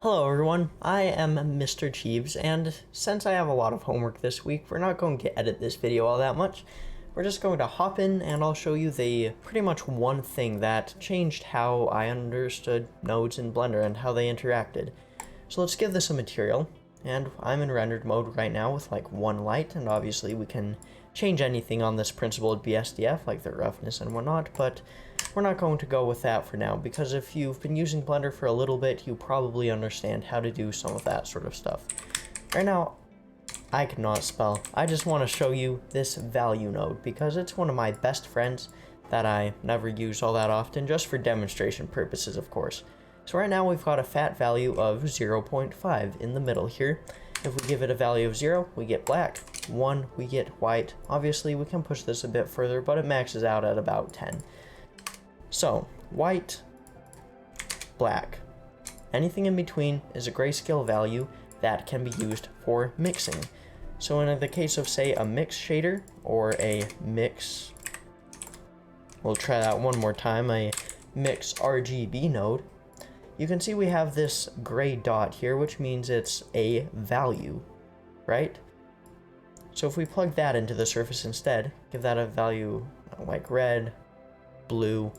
Hello everyone, I am Mr. Cheeves, and since I have a lot of homework this week, we're not going to edit this video all that much. We're just going to hop in and I'll show you the pretty much one thing that changed how I understood nodes in Blender and how they interacted. So let's give this a material, and I'm in rendered mode right now with like one light, and obviously we can change anything on this principled BSDF, like the roughness and whatnot, but we're not going to go with that for now, because if you've been using Blender for a little bit, you probably understand how to do some of that sort of stuff. Right now, I cannot spell. I just want to show you this value node, because it's one of my best friends that I never use all that often, just for demonstration purposes, of course. So right now we've got a fat value of 0.5 in the middle here. If we give it a value of 0, we get black. 1, we get white. Obviously, we can push this a bit further, but it maxes out at about 10. So, white, black. Anything in between is a grayscale value that can be used for mixing. So in the case of, say, a mix shader, or a mix, we'll try that one more time, a mix RGB node, you can see we have this gray dot here, which means it's a value, right? So if we plug that into the surface instead, give that a value like red, blue,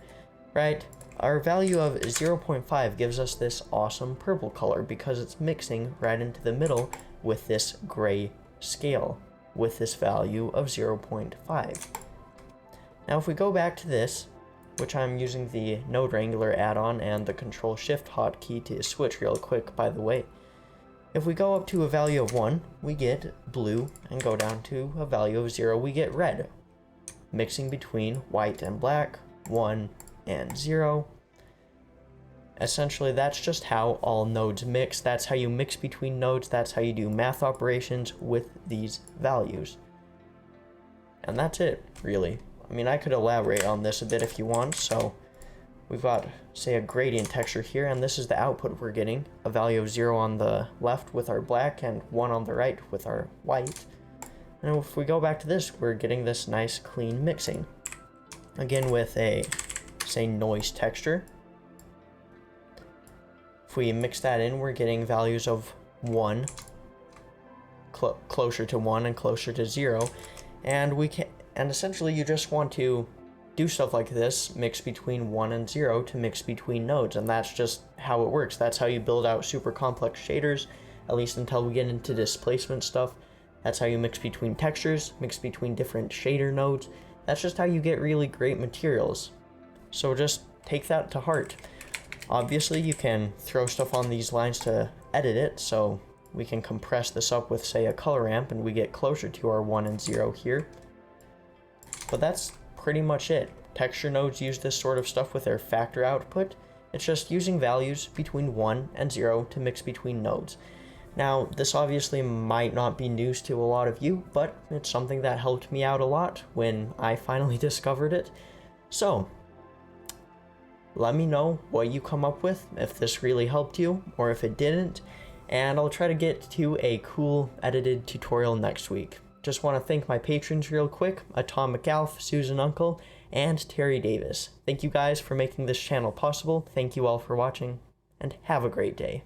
right? Our value of 0.5 gives us this awesome purple color because it's mixing right into the middle with this gray scale with this value of 0.5. Now if we go back to this, which I'm using the Node Wrangler add-on and the Control-Shift hotkey to switch real quick, by the way. If we go up to a value of 1, we get blue, and go down to a value of 0, we get red. Mixing between white and black, 1 and 0. Essentially, that's just how all nodes mix. That's how you mix between nodes. That's how you do math operations with these values. And that's it, really. I mean, I could elaborate on this a bit if you want. So we've got, say, a gradient texture here, and this is the output we're getting. A value of 0 on the left with our black and 1 on the right with our white. And if we go back to this, we're getting this nice clean mixing. Again with a, say, noise texture. If we mix that in, we're getting values of 1, closer to 1 and closer to 0. And essentially you just want to do stuff like this, mix between 1 and 0 to mix between nodes, and that's just how it works. That's how you build out super complex shaders, at least until we get into displacement stuff. That's how you mix between textures, mix between different shader nodes. That's just how you get really great materials. So just take that to heart. Obviously you can throw stuff on these lines to edit it, so we can compress this up with, say, a color ramp, and we get closer to our 1 and 0 here. But that's pretty much it. Texture nodes use this sort of stuff with their factor output. It's just using values between 1 and 0 to mix between nodes. Now, this obviously might not be news to a lot of you, but it's something that helped me out a lot when I finally discovered it. So, let me know what you come up with, if this really helped you, or if it didn't, and I'll try to get to a cool edited tutorial next week. Just want to thank my patrons real quick, Atomic Alf, Susan Uncle, and Terry Davis. Thank you guys for making this channel possible. Thank you all for watching, and have a great day.